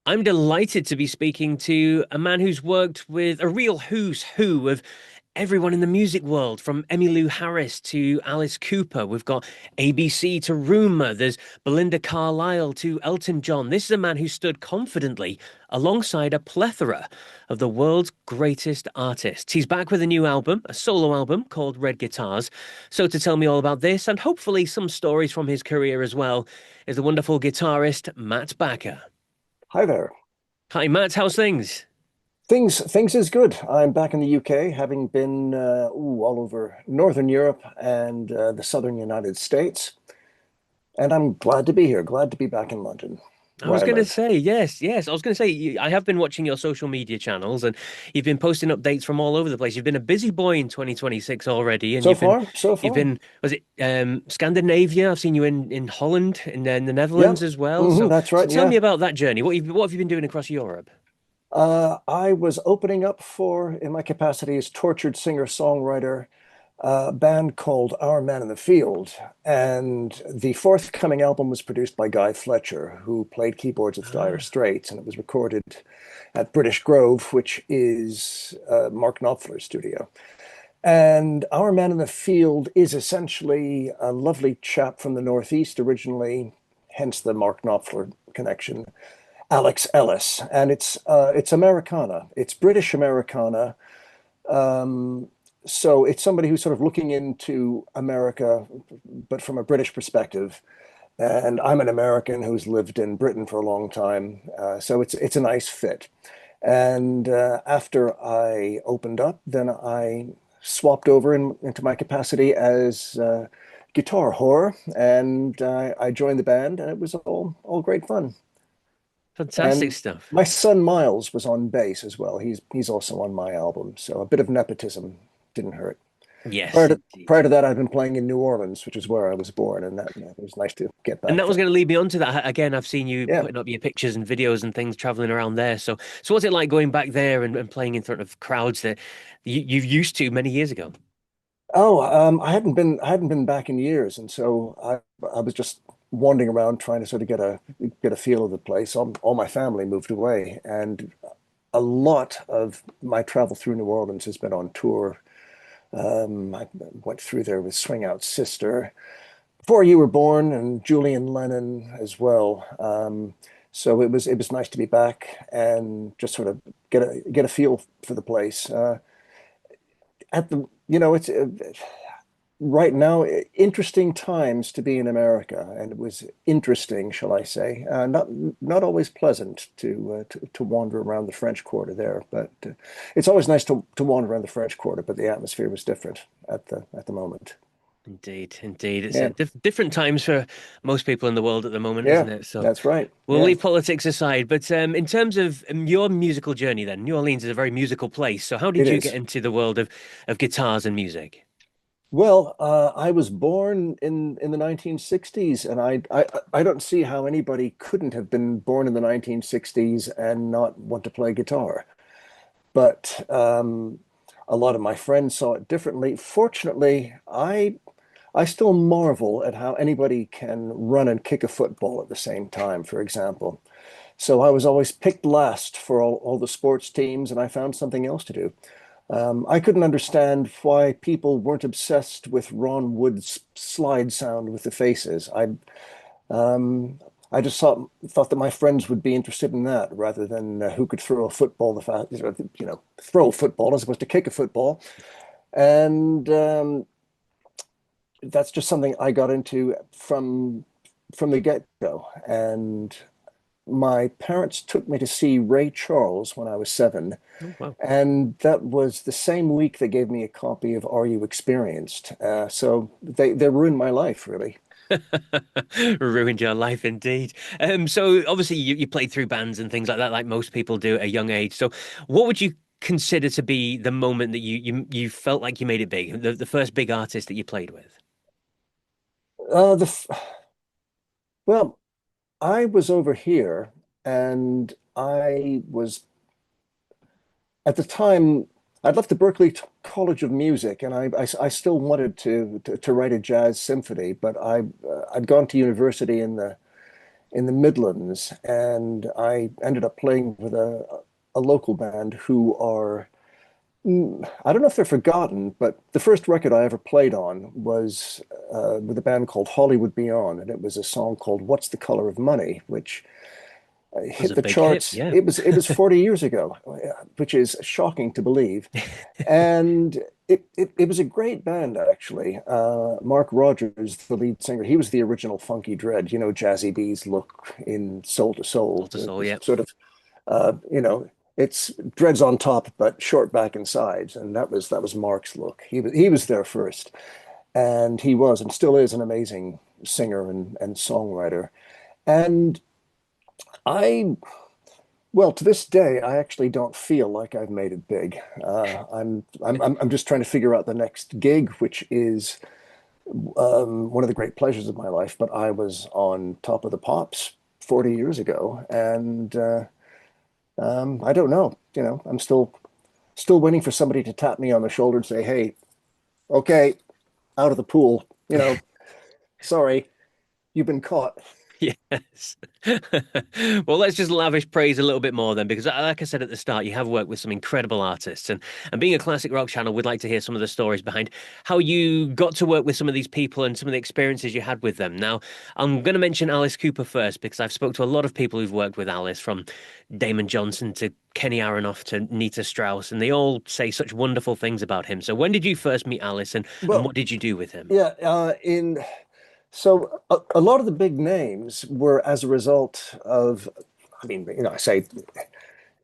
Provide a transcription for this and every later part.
I'm delighted to be speaking to a man who's worked with a real who's who of everyone in the music world, from Emmylou Harris to Alice Cooper. We've got ABC to Rumour. There's Belinda Carlisle to Elton John. This is a man who stood confidently alongside a plethora of the world's greatest artists. He's back with a new album, a solo album called Red Guitars. So to tell me all about this and hopefully some stories from his career as well is the wonderful guitarist Matt Backer. Hi there. Hi, Matt. How's things? Things is good. I'm back in the UK, having been all over Northern Europe and the Southern United States, and I'm glad to be here. Glad to be back in London, I where was I going to live. say, yes, yes. I was going to say, I have been watching your social media channels and you've been posting updates from all over the place. You've been a busy boy in 2026 already, and So far, so you've far. been, was it Scandinavia? I've seen you in Holland and then the Yeah, Netherlands as well. So, that's so right. tell Yeah. me about that journey. What have you been doing across Europe? I was opening up for, in my capacity as tortured singer-songwriter, a band called Our Man in the Field. And the forthcoming album was produced by Guy Fletcher, who played keyboards with Dire Ah, Straits, and it was recorded at British Grove, which is Mark Knopfler's studio. And Our Man in the Field is essentially a lovely chap from the Northeast originally, hence the Mark Knopfler connection, Alex Ellis, and it's Americana. It's British Americana. Um, so it's somebody who's sort of looking into America, but from a British perspective. And I'm an American who's lived in Britain for a long time, so it's a nice fit. And after I opened up, then I swapped over into my capacity as guitar whore, and I joined the band, and it was all great fun. fantastic And stuff. my son Miles was on bass as well. He's also on my album, so a bit of nepotism didn't hurt. Yes, Prior to indeed. prior to that, I've been playing in New Orleans, which is where I was born, and that it was nice to get And back that was there. going to lead me on to that. Again, I've seen you Yeah. putting up your pictures and videos and things traveling around there. So what's it like going back there and playing in front of crowds that you've used to many years ago? Oh, I hadn't been back in years, and so I was just wandering around trying to sort of get a feel of the place. All my family moved away, and a lot of my travel through New Orleans has been on tour. I went through there with Swing Out Sister before you were born, and Julian Lennon as well. So it was nice to be back and just sort of get a feel for the place. At the it's right now interesting times to be in America, and it was interesting, shall I say, not always pleasant to wander around the French Quarter there, but it's always nice to wander around the French Quarter, but the atmosphere was different at the moment. Indeed, indeed. It's Yeah, different times for most people in the world at the moment, isn't yeah, it? So that's right. we'll Yeah, leave politics aside. But in terms of your musical journey, then, New Orleans is a very musical place. So how it did you get is. into the world of guitars and music? Well, I was born in the 1960s, and I don't see how anybody couldn't have been born in the 1960s and not want to play guitar. But a lot of my friends saw it differently. Fortunately, I still marvel at how anybody can run and kick a football at the same time, for example. So I was always picked last for all the sports teams, and I found something else to do. I couldn't understand why people weren't obsessed with Ron Wood's slide sound with the faces. Um, I just thought that my friends would be interested in that rather than who could throw a football throw a football as opposed to kick a football. And that's just something I got into from the get-go. And my parents took me to see Ray Charles when I was 7. Oh, wow. And that was the same week they gave me a copy of Are You Experienced? So they ruined my life, really. Ruined your life indeed. So obviously you played through bands and things like that, like most people do at a young age. So what would you consider to be the moment that you felt like you made it big, the first big artist that you played with? Uh, the f- well, I was over here, and I was at the time I'd left the College of Music, and I still wanted to write a jazz symphony, but I'd gone to university in the Midlands, and I ended up playing with a local band who are I don't know if they're forgotten, but the first record I ever played on was with a band called Hollywood Beyond, and it was a song called "What's the Color of Money," which Was hit a the big hit, charts. yeah. It was 40 years ago, which is shocking to believe. And it was a great band, actually. Mark Rogers, the lead singer, he was the original Funky Dread, Jazzy B's look in Soul to Soul Soul. to It soul, was yeah. sort of, it's dreads on top, but short back and sides, and that was Mark's look. He was there first, and he was and still is an amazing singer and songwriter. And I well, to this day, I actually don't feel like I've made it big. I'm just trying to figure out the next gig, which is one of the great pleasures of my life. But I was on Top of the Pops 40 years ago, and I don't know. I'm still waiting for somebody to tap me on the shoulder and say, "Hey, okay, out of the pool. Sorry, you've been caught." Yes. Well, let's just lavish praise a little bit more then, because like I said at the start, you have worked with some incredible artists, and being a classic rock channel, we'd like to hear some of the stories behind how you got to work with some of these people and some of the experiences you had with them. Now, I'm going to mention Alice Cooper first because I've spoke to a lot of people who've worked with Alice, from Damon Johnson to Kenny Aronoff to Nita Strauss, and they all say such wonderful things about him. So, when did you first meet Alice, and Well, what did you do with him? yeah, in so a lot of the big names were as a result of, I mean, I say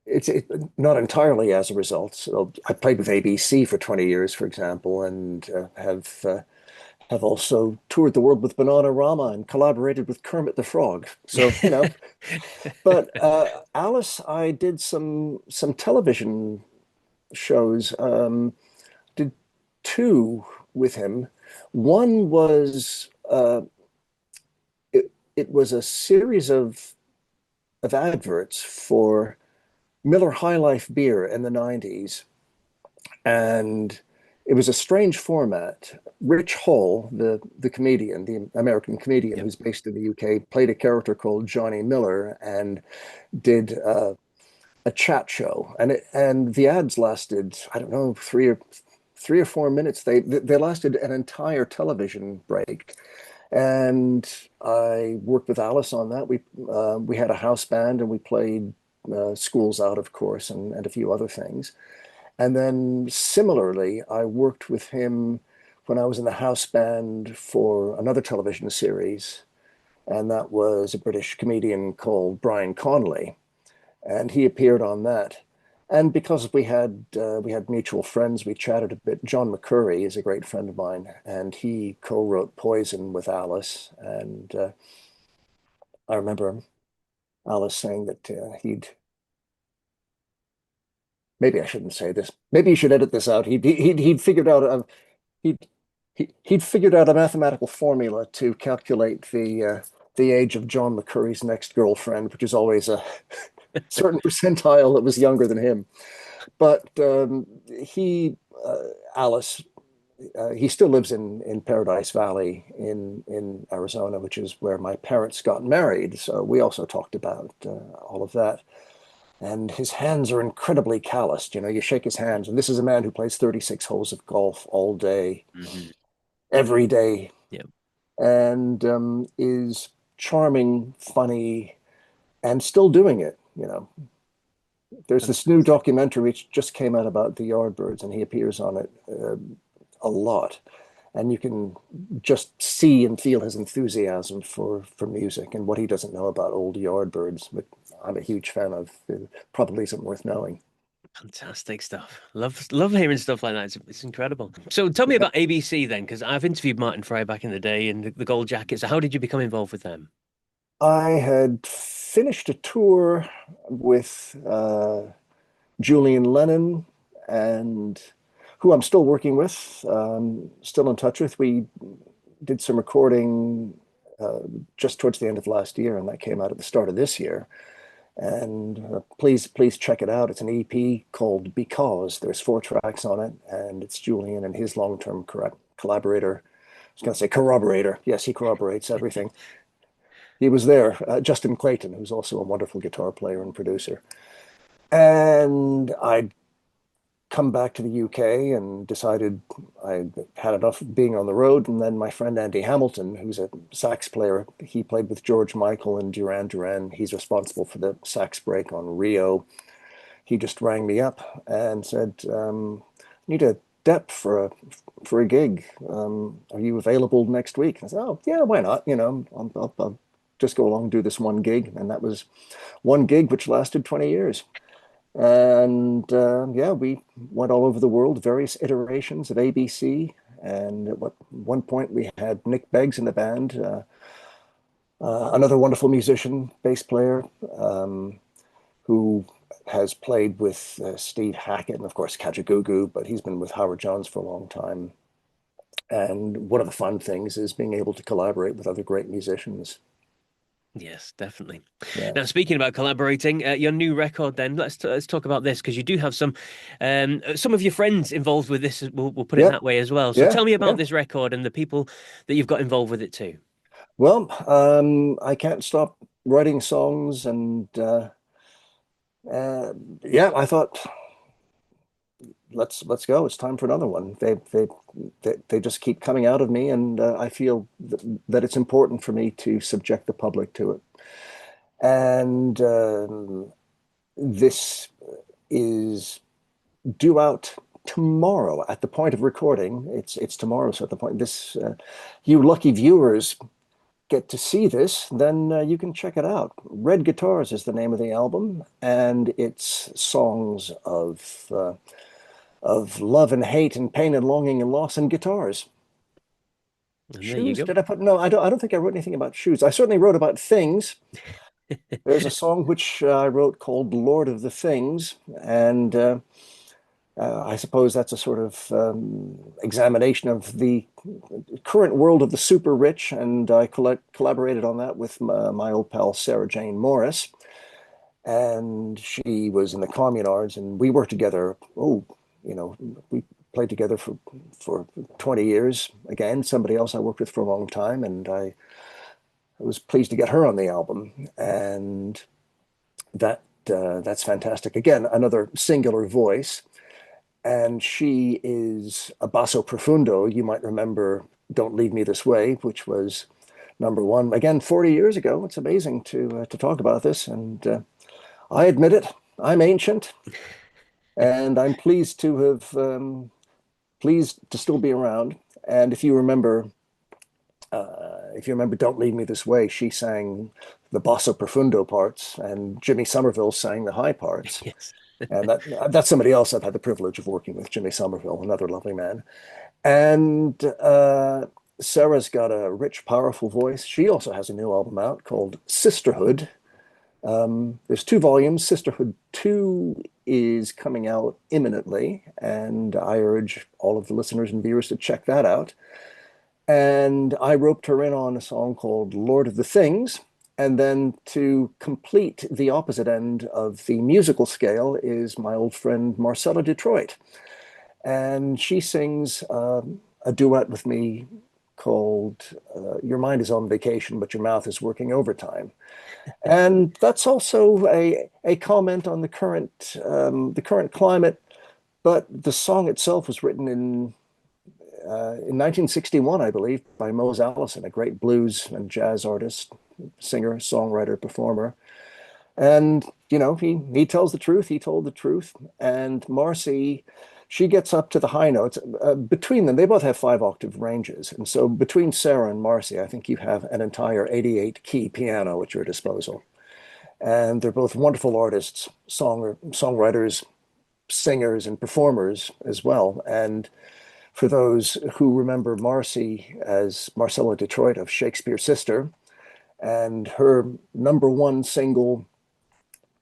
it's not entirely as a result. So I played with ABC for 20 years, for example, and have also toured the world with Bananarama and collaborated with Kermit the Frog. So, but Alice, I did some television shows, did two with him. One was it was a series of adverts for Miller High Life beer in the 90s. And it was a strange format. Rich Hall, the comedian, the American comedian Yep. who's based in the UK, played a character called Johnny Miller and did a chat show. And the ads lasted, I don't know, 3 or 4 minutes. They lasted an entire television break. And I worked with Alice on that. We had a house band and we played Schools Out, of course, and a few other things. And then similarly, I worked with him when I was in the house band for another television series, and that was a British comedian called Brian Connolly, and he appeared on that. And because we had mutual friends, we chatted a bit. John McCurry is a great friend of mine, and he co-wrote Poison with Alice. And I remember Alice saying that maybe I shouldn't say this. Maybe you should edit this out. He'd figured out he'd he'd figured out a mathematical formula to calculate the age of John McCurry's next girlfriend, which is always a certain percentile that was younger than him. But Alice, he still lives in Paradise Valley in Arizona, which is where my parents got married. So we also talked about all of that. And his hands are incredibly calloused. You shake his hands, and this is a man who plays 36 holes of golf all day, Hmm. every day, Yeah. and is charming, funny, and still doing it. There's this new Fantastic. documentary which just came out about the Yardbirds, and he appears on it a lot. And you can just see and feel his enthusiasm for music and what he doesn't know about old Yardbirds, but I'm a huge fan of. Probably isn't worth knowing. Fantastic stuff. Love hearing stuff like that. It's incredible. So tell me Yeah. about ABC then, because I've interviewed Martin Fry back in the day and the Gold Jacket. So how did you become involved with them? I had finished a tour with Julian Lennon, and who I'm still working with, still in touch with. We did some recording just towards the end of last year, and that came out at the start of this year. And please check it out. It's an EP called Because. There's 4 tracks on it, and it's Julian and his long-term collaborator. I was going to say corroborator. Yes, he corroborates everything. he was there. Justin Clayton, who's also a wonderful guitar player and producer. And I'd come back to the UK and decided I had enough of being on the road. And then my friend Andy Hamilton, who's a sax player, he played with George Michael and Duran Duran. He's responsible for the sax break on Rio. He just rang me up and said, "Need a dep for a gig. Are you available next week?" And I said, "Oh yeah, why not? I'll just go along and do this one gig." And that was one gig which lasted 20 years. And yeah, we went all over the world, various iterations of ABC. And at one point, we had Nick Beggs in the band, another wonderful musician, bass player, who has played with Steve Hackett and, of course, Kajagoogoo, but he's been with Howard Jones for a long time. And one of the fun things is being able to collaborate with other great musicians. Yes, definitely. Yeah. Now, speaking about collaborating, your new record, then let's talk about this because you do have some of your friends involved with this. We'll put it Yeah. that way as well. So Yeah. tell me about Yeah. this record and the people that you've got involved with it too. Well, I can't stop writing songs, and uh, yeah, I thought let's go. It's time for another one. They just keep coming out of me, and I feel that it's important for me to subject the public to it. And this is due out tomorrow at the point of recording. It's tomorrow, so at the point this, you lucky viewers get to see this, then you can check it out. Red Guitars is the name of the album, and it's songs of love and hate and pain and longing and loss and guitars. And there you Shoes? go. Did I put? No, I don't. I don't think I wrote anything about shoes. I certainly wrote about things. There's a song which I wrote called "Lord of the Things," and I suppose that's a sort of examination of the current world of the super rich, and I collaborated on that with my old pal Sarah Jane Morris, and she was in the Communards, and we worked together. Oh, we played together for 20 years. Again, somebody else I worked with for a long time, and I was pleased to get her on the album, and that's fantastic. Again, another singular voice. And she is a basso profundo. You might remember "Don't Leave Me This Way," which was number one again 40 years ago. It's amazing to talk about this, and I admit it. I'm ancient, and I'm pleased to have pleased to still be around. And if you remember "Don't Leave Me This Way," she sang the basso profundo parts, and Jimmy Somerville sang the high parts. Yes. And that's somebody else I've had the privilege of working with, Jimmy Somerville, another lovely man. And Sarah's got a rich, powerful voice. She also has a new album out called Sisterhood. There's two volumes. Sisterhood 2 is coming out imminently, and I urge all of the listeners and viewers to check that out. And I roped her in on a song called "Lord of the Things." And then to complete the opposite end of the musical scale is my old friend Marcella Detroit. And she sings a duet with me called "Your Mind is on Vacation, but Your Mouth is Working Overtime." And that's also a comment on the current climate. But the song itself was written in 1961, I believe, by Mose Allison, a great blues and jazz artist, singer, songwriter, performer. And, he tells the truth. He told the truth. And Marcy, she gets up to the high notes. Between them, they both have 5 octave ranges. And so between Sarah and Marcy, I think you have an entire 88 key piano at your disposal. And they're both wonderful artists, songwriters, singers, and performers as well. And for those who remember Marcy as Marcella Detroit of Shakespeare's Sister, and her number one single,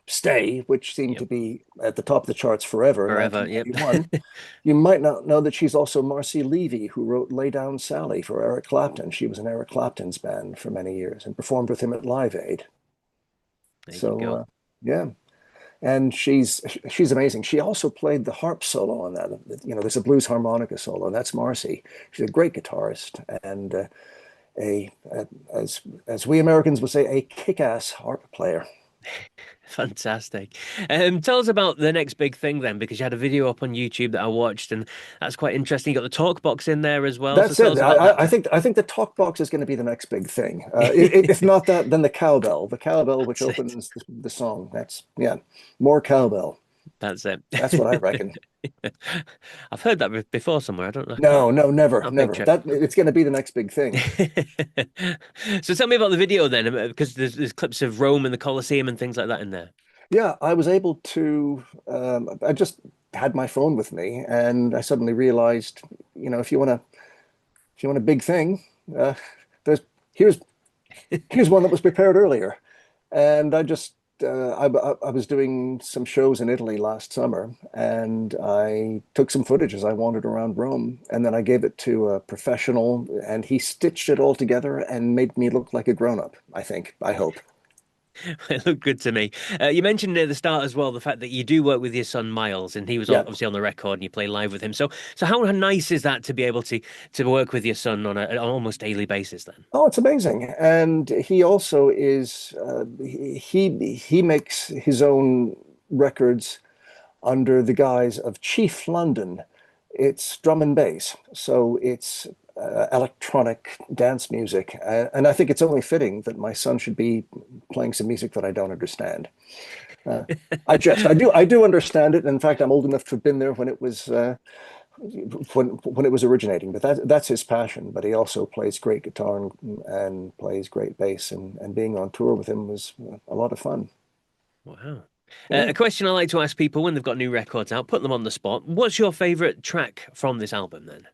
"Stay," which seemed Yep. to be at the top of the charts forever in Forever. Yep. 1991. You might not know that she's also Marcy Levy, who wrote "Lay Down Sally" for Eric Clapton. She was in Eric Clapton's band for many years and performed with him at Live Aid. There you So, go. yeah. And she's amazing. She also played the harp solo on that. There's a blues harmonica solo, and that's Marcy. She's a great guitarist, and a as we Americans would say, a kick-ass harp player. Fantastic. Tell us about the next big thing then, because you had a video up on YouTube that I watched, and that's quite interesting. You got the talk box in there as well. So That's tell it. us about that I then. think the talk box is going to be the next big thing. If not that, then the cowbell which That's it. opens the song. That's yeah, more cowbell. That's it. That's what I reckon. I've heard that before somewhere. I don't know. I No, no, never, can't never. picture That it's going to be the next big thing. it. So tell me about the video then, because there's clips of Rome and the Colosseum and things like that in there. Yeah, I was able to. I just had my phone with me, and I suddenly realized, if you want a big thing, uh, there's here's here's one that was prepared earlier. And I was doing some shows in Italy last summer, and I took some footage as I wandered around Rome, and then I gave it to a professional, and he stitched it all together and made me look like a grown-up, I think, I hope. It looked good to me. You mentioned at the start as well the fact that you do work with your son Miles, and he was Yeah. obviously on the record, and you play live with him. So how nice is that to be able to work with your son on an almost daily basis then? Oh, it's amazing. And he also is he makes his own records under the guise of Chief London. It's drum and bass, so it's electronic dance music, and I think it's only fitting that my son should be playing some music that I don't understand. Uh, I do understand it. In fact, I'm old enough to have been there when it was originating. But that's his passion. But he also plays great guitar and plays great bass, and being on tour with him was a lot of fun. Wow. Yeah. A question I like to ask people when they've got new records out, put them on the spot. What's your favorite track from this album then?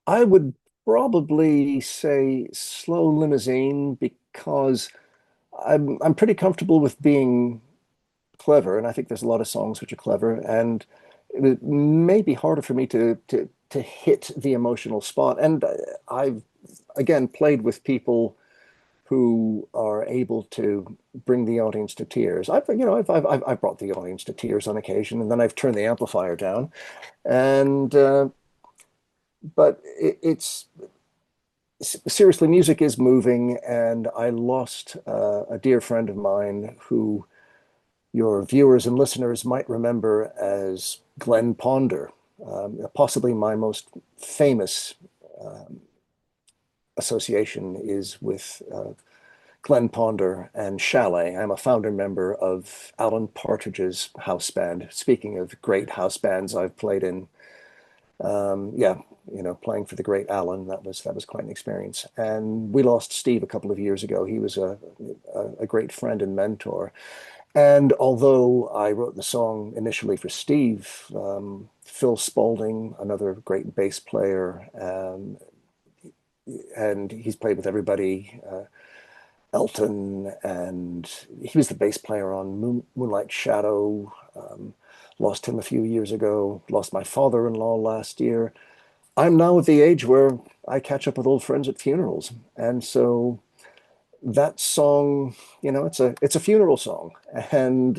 I would probably say Slow Limousine because I'm pretty comfortable with being clever, and I think there's a lot of songs which are clever, and it may be harder for me to hit the emotional spot. And I've again played with people who are able to bring the audience to tears. I've brought the audience to tears on occasion, and then I've turned the amplifier down. And but it's seriously, music is moving, and I lost a dear friend of mine who your viewers and listeners might remember as Glenn Ponder, possibly my most famous um, association is with Glenn Ponder and Chalet. I'm a founder member of Alan Partridge's house band. Speaking of great house bands I've played in, yeah, playing for the great Alan, that was quite an experience. And we lost Steve a couple of years ago. He was a great friend and mentor. And although I wrote the song initially for Steve, Phil Spaulding, another great bass player, and he's played with everybody, Elton, and he was the bass player on Moonlight Shadow. Lost him a few years ago. Lost my father-in-law last year. I'm now at the age where I catch up with old friends at funerals, and so that song, it's a funeral song, and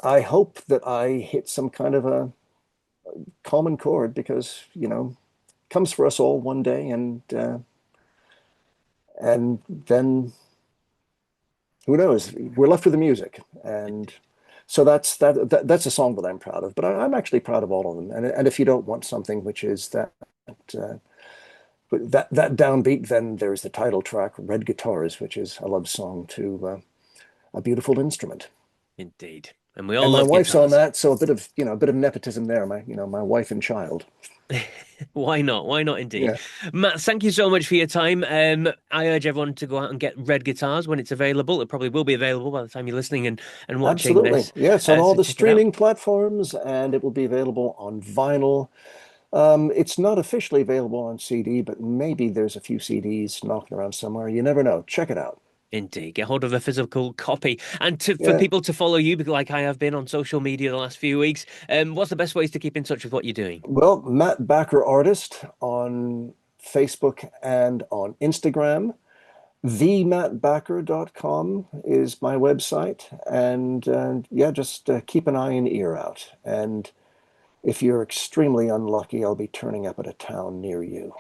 I hope that I hit some kind of a common chord because it comes for us all one day, and then who knows? We're left with the music, and so that's a song that I'm proud of. But I'm actually proud of all of them. And if you don't want something which is uh, that downbeat, then there's the title track, Red Guitars, which is a love song to a beautiful instrument. Indeed. And we all And my love wife's on guitars. that, so a bit of nepotism there. My wife and child. Why not? Why not indeed? Yeah, Matt, thank you so much for your time. I urge everyone to go out and get Red Guitars when it's available. It probably will be available by the time you're listening and watching absolutely. this. Yes, on all So the check it out. streaming platforms, and it will be available on vinyl. It's not officially available on CD, but maybe there's a few CDs knocking around somewhere. You never know. Check it out. Indeed. Get hold of a physical copy. And for Yeah. people to follow you, like I have been on social media the last few weeks, what's the best ways to keep in touch with what you're doing? Well, Matt Backer Artist on Facebook and on Instagram. TheMattBacker.com is my website. And yeah, just keep an eye and ear out. And if you're extremely unlucky, I'll be turning up at a town near you.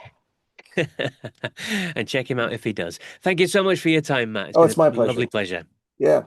And check him out if he does. Thank you so much for your time, Matt. It's Oh, been it's a my lovely pleasure. pleasure. Yeah.